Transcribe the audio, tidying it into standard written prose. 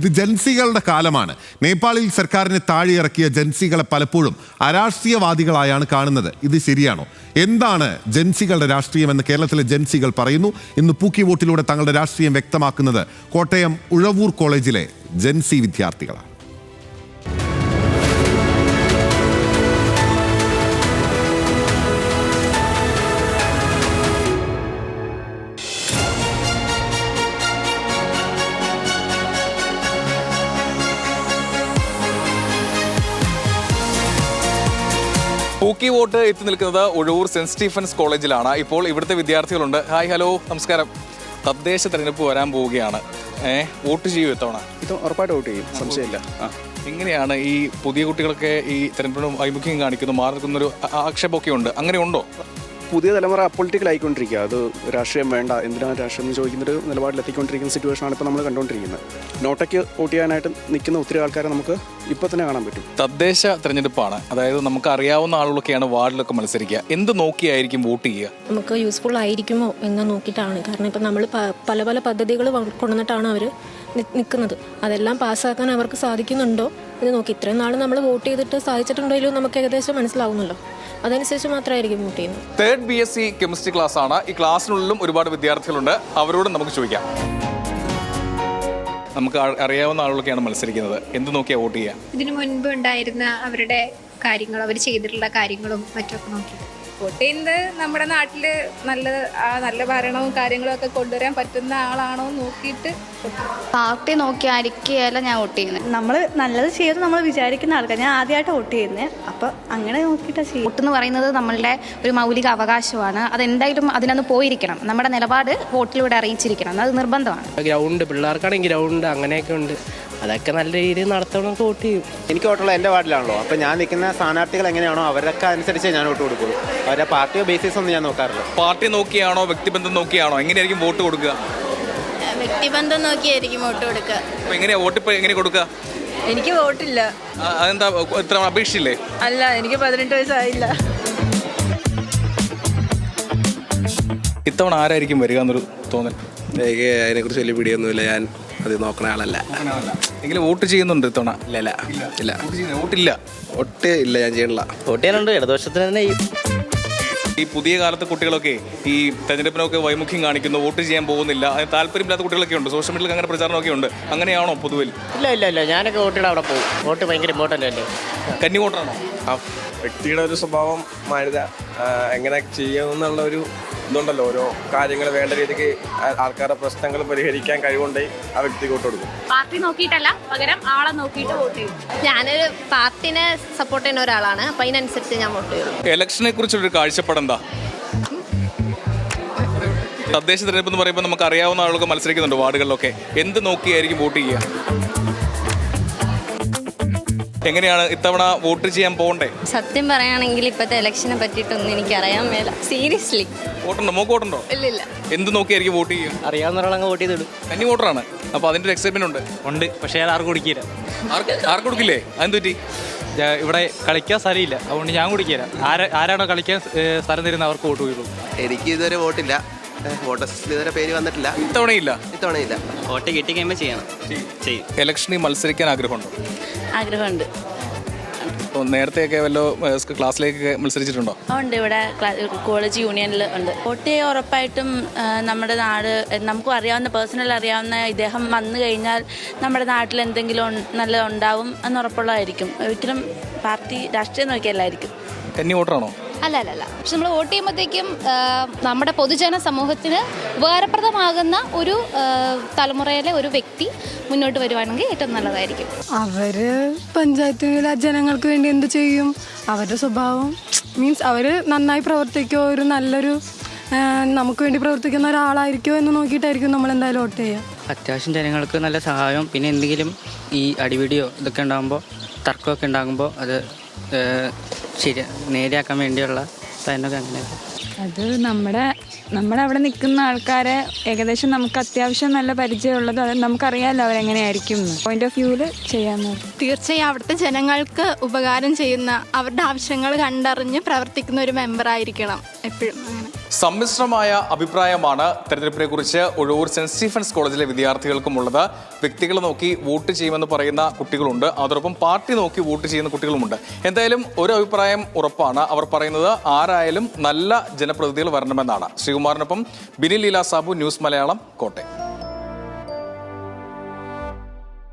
ഇത് ജൻസികളുടെ കാലമാണ്. നേപ്പാളിൽ സർക്കാരിനെ താഴെയിറക്കിയ ജൻസികളെ പലപ്പോഴും അരാഷ്ട്രീയവാദികളായാണ് കാണുന്നത്. ഇത് ശരിയാണോ? എന്താണ് ജൻസികളുടെ രാഷ്ട്രീയമെന്ന് കേരളത്തിലെ ജൻസികൾ പറയുന്നു. ഇന്ന് പൂക്കി വോട്ടിലൂടെ തങ്ങളുടെ രാഷ്ട്രീയം വ്യക്തമാക്കുന്നത് കോട്ടയം ഉഴവൂർ കോളേജിലെ ജൻസി വിദ്യാർത്ഥികളാണ്. പൂക്കി വോട്ട് എത്തി നിൽക്കുന്നത് ഉഴവൂർ സെന്റ് സ്റ്റീഫൻസ് കോളേജിലാണ്. ഇപ്പോൾ ഇവിടുത്തെ വിദ്യാർത്ഥികളുണ്ട്. ഹായ്, ഹലോ, നമസ്കാരം. തദ്ദേശ തെരഞ്ഞെടുപ്പ് വരാൻ പോവുകയാണ്. വോട്ട് ചെയ്യും ഇത്തവണ? ഇത് ഉറപ്പായിട്ട് വോട്ട് ചെയ്യും, സംശയമില്ല. എങ്ങനെയാണ് ഈ പുതിയ കുട്ടികളൊക്കെ ഈ തെരഞ്ഞെടുപ്പിന് വൈമുഖ്യം കാണിക്കുന്നു, മാറി നിൽക്കുന്നൊരു ആക്ഷേപമൊക്കെ ഉണ്ട്, അങ്ങനെ ഉണ്ടോ? പുതിയ തലമുറ അപ്പൊളിറ്റിക്കൽ ആയിക്കൊണ്ടിരിക്കുക. അത് രാഷ്ട്രീയം വേണ്ട, എന്തിനാണ് രാഷ്ട്രീയം എന്ന് ചോദിക്കുന്നൊരു നിലപാടിലെത്തിക്കൊണ്ടിരിക്കുന്ന സിറ്റുവേഷനാണ് ഇപ്പോൾ നമ്മൾ കണ്ടുകൊണ്ടിരിക്കുന്നത്. നോട്ടയ്ക്ക് വോട്ട് ചെയ്യാനായിട്ട് നിൽക്കുന്ന ഒത്തിരി ആൾക്കാരെ നമുക്ക് ഇപ്പോൾ തന്നെ കാണാൻ പറ്റും. തദ്ദേശ തെരഞ്ഞെടുപ്പാണ്, അതായത് നമുക്ക് അറിയാവുന്ന ആളുകളൊക്കെയാണ് വാർഡിലൊക്കെ മത്സരിക്കുക. എന്ത് നോക്കിയായിരിക്കും വോട്ട് ചെയ്യുക? നമുക്ക് യൂസ്ഫുൾ ആയിരിക്കുമോ എന്ന് നോക്കിയിട്ടാണ്. കാരണം ഇപ്പം നമ്മൾ പല പല പദ്ധതികൾ കൊണ്ടുവന്നിട്ടാണ് അവർ നിൽക്കുന്നത്. അതെല്ലാം പാസ്സാക്കാൻ അവർക്ക് സാധിക്കുന്നുണ്ടോ എന്ന് നോക്കി. ഇത്രയും നാൾ നമ്മൾ വോട്ട് ചെയ്തിട്ട് സാധിച്ചിട്ടുണ്ടോ ഇല്ലയോ നമുക്ക് ഏകദേശം മനസ്സിലാവുന്നല്ലോ. അതനുസരിച്ച് മാത്രമായിരിക്കും വോട്ട് ചെയ്യുന്നത്. തേർഡ് BSc കെമിസ്ട്രി ക്ലാസ് ആണ്. ഈ ക്ലാസ്സിനുള്ളിലും ഒരുപാട് വിദ്യാർത്ഥികളുണ്ട്. അവരോട് നമുക്ക് ചോദിക്കാം. നമുക്ക് അറിയാവുന്ന ആളുകളൊക്കെയാണ് മത്സരിക്കുന്നത്. എന്ത് നോക്കിയാ വോട്ട് ചെയ്യുക? ഇതിനു മുൻപ് ഉണ്ടായിരുന്ന അവരുടെ കാര്യങ്ങൾ, അവർ ചെയ്തിട്ടുള്ള കാര്യങ്ങളും മറ്റൊക്കെ നോക്കി വോട്ട് ചെയ്യുന്നത്. നമ്മുടെ നാട്ടിൽ നല്ല ഭരണവും കാര്യങ്ങളും ഒക്കെ കൊണ്ടുവരാൻ പറ്റുന്ന ആളാണോ നോക്കിയിട്ട് പാർട്ടി നോക്കിയായിരിക്കുകയല്ല ഞാൻ വോട്ട് ചെയ്യുന്നത്. നമ്മൾ നല്ലത് ചെയ്ത് നമ്മൾ വിചാരിക്കുന്ന ആൾക്കാർ. ഞാൻ ആദ്യമായിട്ട് വോട്ട് ചെയ്യുന്നത്, അപ്പോൾ അങ്ങനെ നോക്കിയിട്ടാണ് ചെയ്യുന്നത്. വോട്ട് എന്ന് പറയുന്നത് നമ്മളുടെ ഒരു മൗലിക അവകാശമാണ്. അതെന്തായാലും അതിനൊന്ന് പോയിരിക്കണം. നമ്മുടെ നിലപാട് വോട്ടിലൂടെ അറിയിച്ചിരിക്കണം. അത് നിർബന്ധമാണ്. ഗ്രൗണ്ട്, പിള്ളേർക്കാണെങ്കിൽ ഗ്രൗണ്ട് അങ്ങനെയൊക്കെ ഉണ്ട്. അതൊക്കെ നല്ല രീതിയിൽ നടത്തണം. വോട്ട് ചെയ്യും. എനിക്ക് വോട്ടുള്ള എൻ്റെ വാർഡിലാണല്ലോ. അപ്പോൾ ഞാൻ നിൽക്കുന്ന സ്ഥാനാർത്ഥികൾ എങ്ങനെയാണോ അവരൊക്കെ അനുസരിച്ച് ഞാൻ വോട്ട് കൊടുക്കുള്ളൂ. അവരുടെ പാർട്ടിയോ ബേസിസ് ഒന്നും ഞാൻ നോക്കാറില്ല. പാർട്ടി നോക്കിയാണോ വ്യക്തിബന്ധം നോക്കിയാണോ എങ്ങനെയായിരിക്കും വോട്ട് കൊടുക്കുക? വ്യക്തിബന്ധം നോക്കിയായിരിക്കും വോട്ട് കൊടുക്കുക. അപ്പോൾ എങ്ങനെയാ വോട്ട് ഇപ്പോൾ എങ്ങനെ കൊടുക്കുക? എനിക്ക് വോട്ടില്ല. അതെന്താ, ഇത്ര അപേക്ഷിച്ചില്ലേ? അല്ല, എനിക്ക് 18 വയസ്സായില്ല. ഇത്തവണ ആരായിരിക്കും വരിക എന്നൊരു തോന്നൽ? എനിക്ക് അതിനെക്കുറിച്ച് വലിയ പിടിയൊന്നുമില്ല. ഞാൻ അത് നോക്കണ ആളല്ല. എങ്കിലും വോട്ട് ചെയ്യുന്നുണ്ട് ഇത്തവണ? ഇല്ല. വോട്ടില്ല. വോട്ട് ഇല്ല, ഞാൻ ചെയ്യണില്ല. വോട്ട് ചെയ്യാനുണ്ട്. ഇടതുപക്ഷത്തിന് തന്നെ ഈ പുതിയ കാലത്തെ കുട്ടികളൊക്കെ ഈ തെരഞ്ഞെടുപ്പിനൊക്കെ വൈമുഖ്യം കാണിക്കുന്നു, വോട്ട് ചെയ്യാൻ പോകുന്നില്ല, അതിന് താല്പര്യമില്ലാത്ത കുട്ടികളൊക്കെ ഉണ്ട്. സോഷ്യൽ മീഡിയയിൽ അങ്ങനെ പ്രചാരണമൊക്കെ ഉണ്ട്. അങ്ങനെയാണോ പൊതുവിൽ? ഇല്ല. ഞാനൊക്കെ വോട്ടിടാൻ അവിടെ പോകും. വോട്ട് ഭയങ്കര ഇമ്പോർട്ടൻ്റ് അല്ലേ. കന്നി വോട്ടാണോ? വ്യക്തിയുടെ ഒരു സ്വഭാവം, മാന്യത, എങ്ങനെ ചെയ്യുമെന്നുള്ള ഒരു ഇതുണ്ടല്ലോ. ഓരോ കാര്യങ്ങൾ വേണ്ട രീതിക്ക് ആൾക്കാരുടെ പ്രശ്നങ്ങൾ പരിഹരിക്കാൻ കഴിവുണ്ടെങ്കിൽ ആ വ്യക്തിക്ക് വോട്ട് കൊടുക്കും. പാർട്ടി നോക്കിയിട്ടല്ല, പകരം ആളെ നോക്കിയിട്ട് വോട്ട് ചെയ്യും. ഞാനൊരു പാർട്ടിനെ സപ്പോർട്ട് ചെയ്യുന്ന ഒരാളാണ്. അപ്പം അതിനനുസരിച്ച് ഞാൻ വോട്ട് ചെയ്യും. ഇലക്ഷനെ കുറിച്ചൊരു കാഴ്ചപ്പാടെന്താ? തദ്ദേശ തെരഞ്ഞെടുപ്പ് എന്ന് പറയുമ്പോൾ നമുക്ക് അറിയാവുന്ന ആളുകൾ മത്സരിക്കുന്നുണ്ട് വാർഡുകളിലൊക്കെ. എന്ത് നോക്കിയായിരിക്കും വോട്ട് ചെയ്യുക? എങ്ങനെയാണ് ഇത്തവണ വോട്ട് ചെയ്യാൻ പോകണ്ടേ? സത്യം പറയുകയാണെങ്കിൽ ഇപ്പോഴത്തെ ഇലക്ഷനെ പറ്റിയിട്ടൊന്നും എനിക്ക് അറിയാൻ മേല. സീരിയസ്ലി. വോട്ടുണ്ടോ? മോക്ക് വോട്ടുണ്ടോ? ഇല്ല. എന്ത് നോക്കിയായിരിക്കും വോട്ട് ചെയ്യുക? അറിയാവുന്ന ഒരാളങ്ങ് വോട്ട് ചെയ്തിടും. കന്നി വോട്ടറാണ്. അപ്പോൾ അതിൻ്റെ ഒരു എക്സൈറ്റ്മെന്റ് ഉണ്ട്. പക്ഷേ അത് ആർക്കും കൊടുക്കില്ല. ആർക്ക് കൊടുക്കില്ലേ? അതെന്ത് പറ്റി? ഇവിടെ കളിക്കാൻ സ്ഥലമില്ല, അതുകൊണ്ട് ഞാൻ കുടിക്കില്ല. ആരാണോ കളിക്കാൻ സ്ഥലം തരുന്ന അവർക്ക് വോട്ട് ചെയ്തു. എനിക്ക് ഇതുവരെ വോട്ടില്ല. വോട്ടേഴ്സ് ഇതുവരെ പേര് വന്നിട്ടില്ല. ഇത്തവണയില്ല. വോട്ട് കിട്ടി കഴിയുമ്പോൾ ചെയ്യണം. ഇലക്ഷനിൽ മത്സരിക്കാൻ ആഗ്രഹമുണ്ടോ? ആഗ്രഹമുണ്ട്. അപ്പോൾ നേരത്തെയൊക്കെ വല്ലോ ക്ലാസ്സിലേക്ക് മത്സരിച്ചിട്ടുണ്ടോ? ഉണ്ട്. ഇവിടെ കോളേജ് യൂണിയനിൽ ഉണ്ട്. വോട്ട് ചെയ്യാൻ ഉറപ്പായിട്ടും നമ്മുടെ നാട്, നമുക്കും അറിയാവുന്ന, പേഴ്സണൽ അറിയാവുന്ന ഇദ്ദേഹം വന്നു കഴിഞ്ഞാൽ നമ്മുടെ നാട്ടിൽ എന്തെങ്കിലും നല്ലത് ഉണ്ടാവും എന്ന് ഉറപ്പുള്ളതായിരിക്കും. ഒരിക്കലും പാർട്ടി രാഷ്ട്രീയം നോക്കിയല്ലായിരിക്കും. കന്നി വോട്ടറാണോ? അല്ല. പക്ഷെ നമ്മൾ വോട്ട് ചെയ്യുമ്പോഴത്തേക്കും നമ്മുടെ പൊതുജന സമൂഹത്തിന് ഉപകാരപ്രദമാകുന്ന ഒരു തലമുറയിലെ ഒരു വ്യക്തി മുന്നോട്ട് വരുവാണെങ്കിൽ ഏറ്റവും നല്ലതായിരിക്കും. അവര് പഞ്ചായത്തിലെ ജനങ്ങൾക്ക് വേണ്ടി എന്ത് ചെയ്യും? അവരുടെ സ്വഭാവം മീൻസ് അവർ നന്നായി പ്രവർത്തിക്കുമോ, ഒരു നല്ലൊരു നമുക്ക് വേണ്ടി പ്രവർത്തിക്കുന്ന ഒരാളായിരിക്കുമോ എന്ന് നോക്കിയിട്ടായിരിക്കും നമ്മൾ എന്തായാലും വോട്ട് ചെയ്യുക. അത്യാവശ്യം ജനങ്ങൾക്ക് നല്ല സഹായം, പിന്നെ എന്തെങ്കിലും ഈ അടിപിടിയോ ഇതൊക്കെ ഉണ്ടാകുമ്പോൾ, തർക്കമൊക്കെ ഉണ്ടാകുമ്പോൾ അത് നേരെയാക്കാൻ വേണ്ടിയുള്ള പ്ലാനൊക്കെ അങ്ങനെയൊക്കെ. അത് നമ്മുടെ അവിടെ നിൽക്കുന്ന ആൾക്കാരെ ഏകദേശം നമുക്ക് അത്യാവശ്യം നല്ല പരിചയമുള്ളത്, അത് നമുക്കറിയാമല്ലോ അവരെങ്ങനെയായിരിക്കും പോയിന്റ് ഓഫ് വ്യൂവിൽ ചെയ്യാമെന്ന്. തീർച്ചയായും അവിടുത്തെ ജനങ്ങൾക്ക് ഉപകാരം ചെയ്യുന്ന, അവരുടെ ആവശ്യങ്ങൾ കണ്ടറിഞ്ഞ് പ്രവർത്തിക്കുന്ന ഒരു മെമ്പറായിരിക്കണം എപ്പോഴും. അങ്ങനെ സമ്മിശ്രമായ അഭിപ്രായമാണ് തെരഞ്ഞെടുപ്പിനെ കുറിച്ച് ഒഴൂർ സെന്റ് സ്റ്റീഫൻസ് കോളേജിലെ വിദ്യാർത്ഥികൾക്കുമുള്ളത്. വ്യക്തികളെ നോക്കി വോട്ട് ചെയ്യുമെന്ന് പറയുന്ന കുട്ടികളുണ്ട്, അതോടൊപ്പം പാർട്ടി നോക്കി വോട്ട് ചെയ്യുന്ന കുട്ടികളുമുണ്ട്. എന്തായാലും ഒരു അഭിപ്രായം ഉറപ്പാണ്. അവർ പറയുന്നത് ആരായാലും നല്ല ജനപ്രതിനിധികൾ വരണമെന്നാണ്. ശ്രീകുമാറിനൊപ്പം ബിനിൽ ലീല സാബു, ന്യൂസ് മലയാളം, കോട്ടയം.